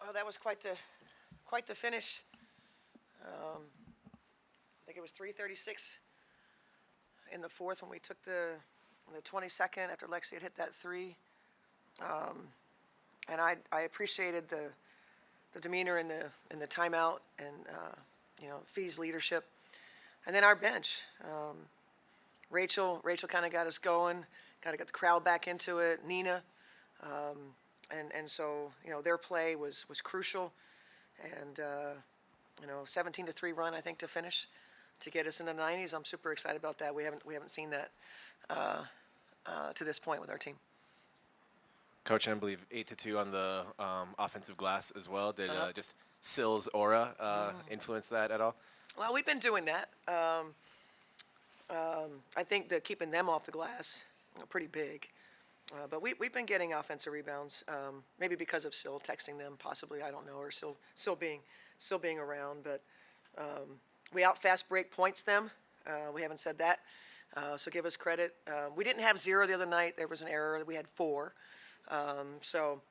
Oh, that was quite the finish. I think it was 3:36 in the fourth when we took the 22nd after Lexi had hit that three. And I appreciated the demeanor in the timeout and Fee's leadership, and then our bench. Rachel kind of got us going, got the crowd back into it. Nina, and so their play was crucial, and 17-3 run I think to finish to get us in the 90s. I'm super excited about that. We haven't seen that to this point with our team. Coach, I believe 8-2 on the offensive glass as well. Did just Sill's aura influence that at all? Well, we've been doing that. I think that keeping them off the glass, pretty big. But we've been getting offensive rebounds, maybe because of Sill texting them, possibly, I don't know, or still being around. But we out fast break points them. We haven't said that, so give us credit. We didn't have 0 the other night. There was an error. We had 4. So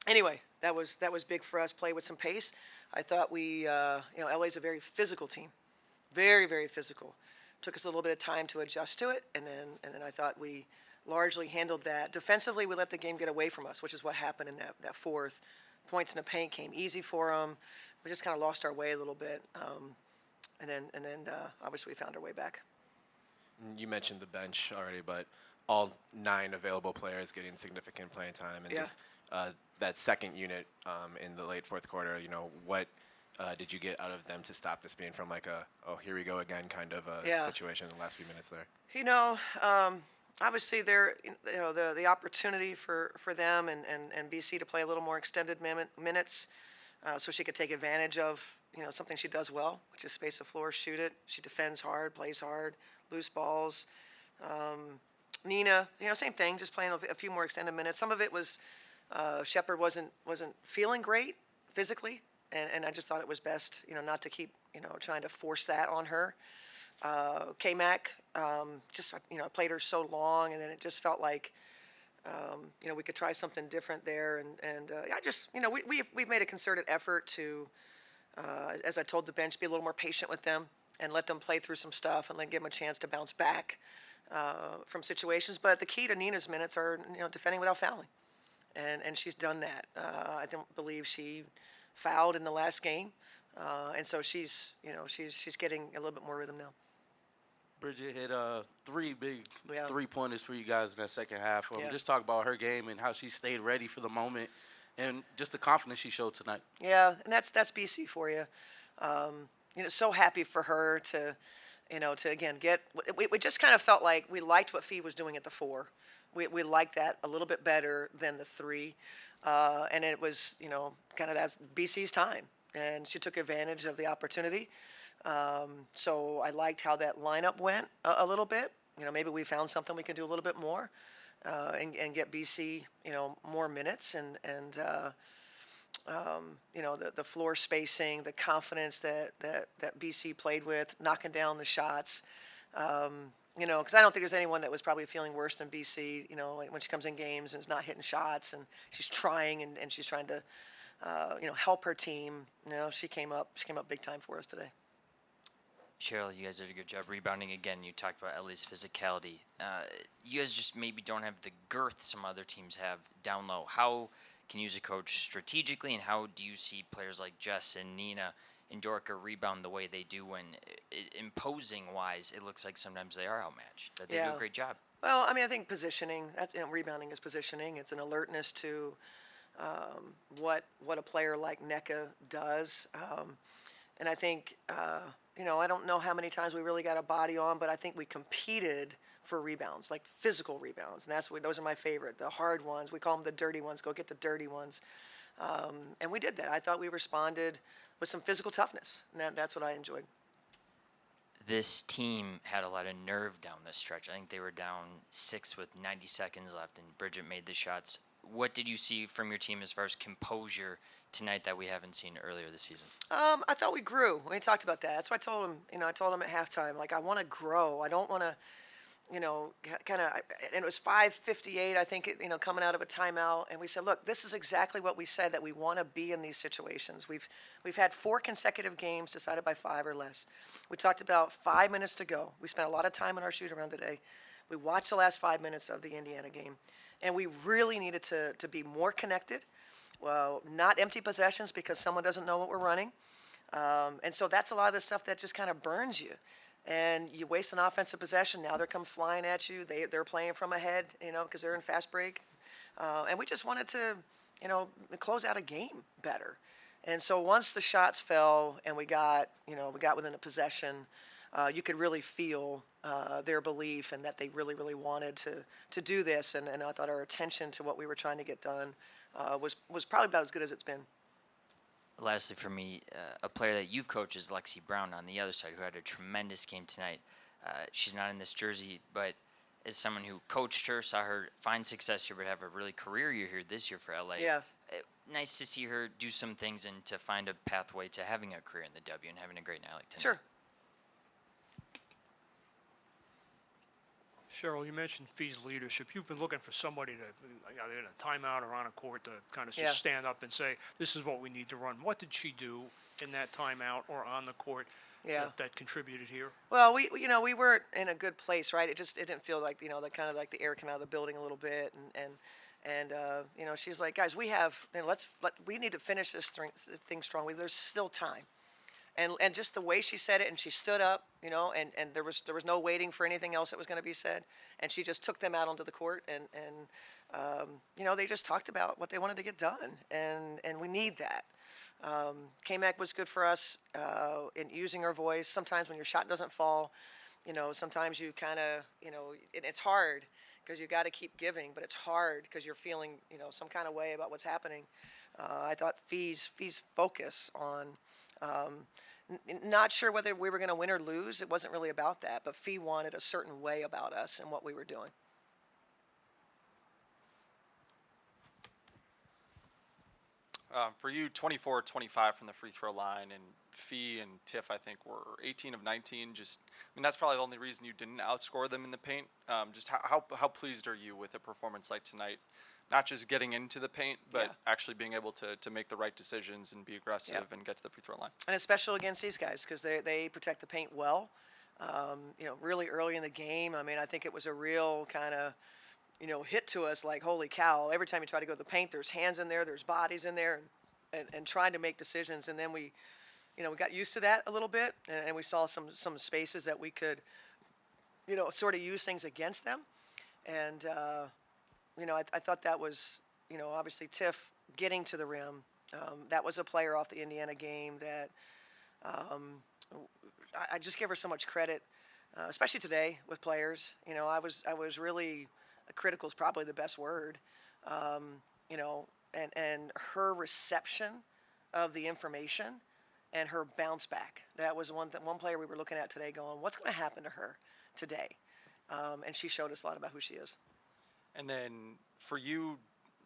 anyway, that was big for us. Play with some pace. I thought LA's a very physical team, very, very physical. Took us a little bit of time to adjust to it, and then I thought we largely handled that. Defensively, we let the game get away from us, which is what happened in that fourth. Points in the paint came easy for them. We just kind of lost our way a little bit, and then obviously we found our way back. You mentioned the bench already, but all 9 available players getting significant playing time, and just that second unit in the late fourth quarter. What did you get out of them to stop this being from like a here we go again kind of a situation in the last few minutes there? Obviously there the opportunity for them and BC to play a little more extended minutes, so she could take advantage of something she does well, which is space the floor, shoot it. She defends hard, plays hard, loose balls. Nina, same thing, just playing a few more extended minutes. Some of it was Shepard wasn't feeling great physically, and I just thought it was best, not to keep, trying to force that on her. K-Mac, just, played her so long, and then it just felt like, we could try something different there. And I just, we've made a concerted effort to, as I told the bench, be a little more patient with them and let them play through some stuff and then give them a chance to bounce back from situations. But the key to Nina's minutes are, defending without fouling. And she's done that. I don't believe she fouled in the last game. And so she's getting a little bit more rhythm now. Bridget hit 3 big 3-pointers for you guys in that second half. Just talk about her game and how she stayed ready for the moment and just the confidence she showed tonight. Yeah, and that's BC for you. So happy for her to again get. We just kind of felt like we liked what Fee was doing at the 4. We liked that a little bit better than the 3, and it was kind of that's BC's time, and she took advantage of the opportunity. So I liked how that lineup went a little bit. Maybe we found something we could do a little bit more, and get BC more minutes and the floor spacing, the confidence that BC played with, knocking down the shots. Because I don't think there's anyone that was probably feeling worse than BC, when she comes in games and is not hitting shots and she's trying and she's trying to, help her team. She came up big time for us today. Cheryl, you guys did a good job rebounding again. You talked about Ellie's physicality. You guys just maybe don't have the girth some other teams have down low. How can you as a coach strategically, and how do you see players like Jess and Nina and Dorka rebound the way they do when imposing-wise it looks like sometimes they are outmatched, that they do a great job? Well, I think positioning, that's, rebounding is positioning. It's an alertness to what a player like NECA does. And I think, I don't know how many times we really got a body on, but I think we competed for rebounds, like physical rebounds. And those are my favorite, the hard ones. We call them the dirty ones. Go get the dirty ones. And we did that. I thought we responded with some physical toughness, and that's what I enjoyed. This team had a lot of nerve down this stretch. I think they were down 6 with 90 seconds left, and Bridget made the shots. What did you see from your team as far as composure tonight that we haven't seen earlier this season? I thought we grew. We talked about that. That's why I told him, at halftime, like, I want to grow. I don't want to, kind of, and it was 5:58, I think, coming out of a timeout, and we said, look, this is exactly what we said, that we want to be in these situations. We've had 4 consecutive games decided by 5 or less. We talked about 5 minutes to go. We spent a lot of time in our shoot around today. We watched the last 5 minutes of the Indiana game, and we really needed to be more connected. Well, not empty possessions because someone doesn't know what we're running. And so that's a lot of the stuff that just kind of burns you. And you waste an offensive possession. Now they're come flying at you. They're playing from ahead, because they're in fast break. And we just wanted to, close out a game better. And so once the shots fell and we got within a possession, you could really feel their belief and that they really, really wanted to do this. And I thought our attention to what we were trying to get done was probably about as good as it's been. Lastly, for me, a player that you've coached is Lexi Brown on the other side, who had a tremendous game tonight. She's not in this jersey, but as someone who coached her, saw her find success here, but have a really career year here this year for LA. Yeah. Nice to see her do some things and to find a pathway to having a career in the W and having a great night like tonight. Sure. Cheryl, you mentioned Fee's leadership. You've been looking for somebody to, either in a timeout or on a court, to kind of just stand up and say, this is what we need to run. What did she do in that timeout or on the court that contributed here? Well, we weren't in a good place, right? It didn't feel like, the kind of like the air came out of the building a little bit. And she's like, guys, we need to finish this thing strong. There's still time. And just the way she said it, and she stood up, and there was no waiting for anything else that was going to be said, and she just took them out onto the court, and they just talked about what they wanted to get done, and we need that. K-Mac was good for us in using her voice. Sometimes when your shot doesn't fall, sometimes you kind of, it's hard because you got to keep giving, but it's hard because you're feeling, some kind of way about what's happening. I thought Fee's focus on. Not sure whether we were going to win or lose. It wasn't really about that, but Fee wanted a certain way about us and what we were doing. For you, 24-25 from the free throw line, and Fee and Tiff, I think, were 18 of 19. That's probably the only reason you didn't outscore them in the paint. Just how pleased are you with a performance like tonight? Not just getting into the paint, but actually being able to make the right decisions and be aggressive and get to the free throw line. And it's special against these guys because they protect the paint well. Really early in the game, I think it was a real kind of, hit to us like, holy cow. Every time you try to go to the paint, there's hands in there, there's bodies in there, and trying to make decisions. And then we got used to that a little bit, and we saw some spaces that we could, sort of use things against them. And, I thought that was, obviously Tiff getting to the rim. That was a player off the Indiana game that I just give her so much credit, especially today with players. I was really critical is probably the best word. And her reception of the information and her bounce back. That was one player we were looking at today going, what's going to happen to her today? And she showed us a lot about who she is. And then for you,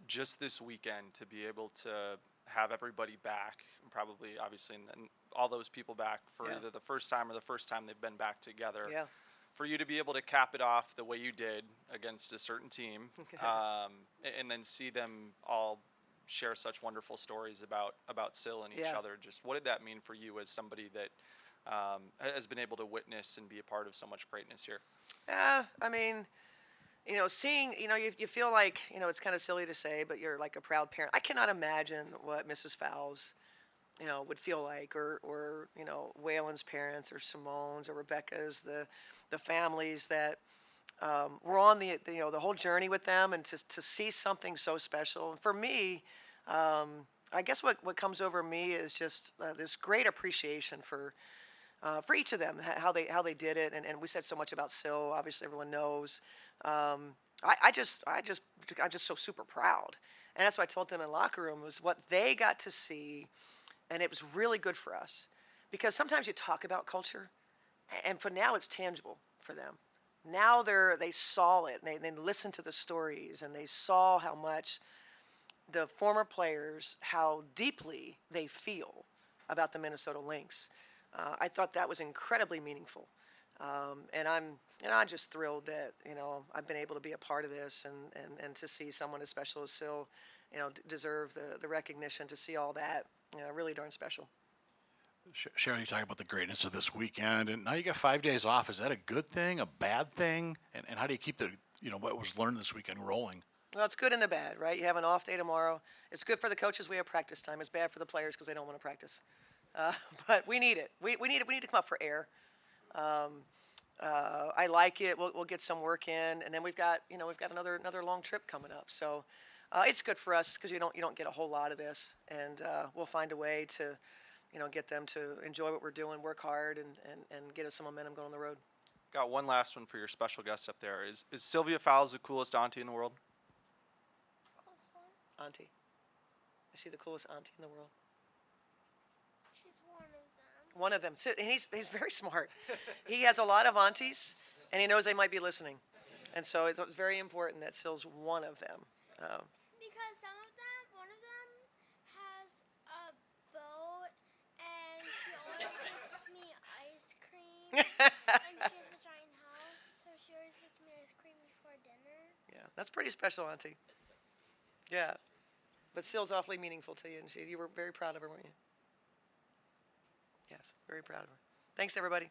just this weekend, to be able to have everybody back, probably, obviously, and then all those people back for either the first time or the first time they've been back together. Yeah. For you to be able to cap it off the way you did against a certain team, and then see them all share such wonderful stories about Sil and each other. Just what did that mean for you as somebody that has been able to witness and be a part of so much greatness here? Seeing, you feel like, it's kind of silly to say, but you're like a proud parent. I cannot imagine what Mrs. Fowles, would feel like, or Waylon's parents, or Simone's, or Rebecca's, the families that were on the whole journey with them, and to see something so special. And for me, I guess what comes over me is just this great appreciation for each of them, how they did it, and we said so much about Sil. Obviously, everyone knows. I'm just so super proud, and that's what I told them in the locker room was what they got to see, and it was really good for us, because sometimes you talk about culture, and for now it's tangible for them. Now they saw it, and they listened to the stories, and they saw how much the former players, how deeply they feel about the Minnesota Lynx. I thought that was incredibly meaningful. And I'm just thrilled that, I've been able to be a part of this and to see someone as special as Sil, deserve the recognition, to see all that, really darn special. Cheryl, you talk about the greatness of this weekend, and now you got 5 days off. Is that a good thing, a bad thing? And how do you keep what was learned this weekend rolling? Well, it's good and the bad, right? You have an off day tomorrow. It's good for the coaches. We have practice time. It's bad for the players because they don't want to practice. But we need it. We need it. We need to come up for air. I like it. We'll get some work in, and then we've got another long trip coming up. So it's good for us because you don't get a whole lot of this, and we'll find a way to get them to enjoy what we're doing, work hard, and get us some momentum going on the road. Got one last one for your special guest up there. Is Sylvia Fowles the coolest auntie in the world? Auntie. Is she the coolest auntie in the world? She's one of them. One of them. And he's very smart. He has a lot of aunties, and he knows they might be listening. And so it's very important that Sil's one of them. Because one of them has a boat, and she always gets me ice cream. And she has a giant house, so she always gets me ice cream before dinner. Yeah, that's pretty special, auntie. Yeah. But Sil's awfully meaningful to you, and you were very proud of her, weren't you? Yes, very proud of her. Thanks, everybody.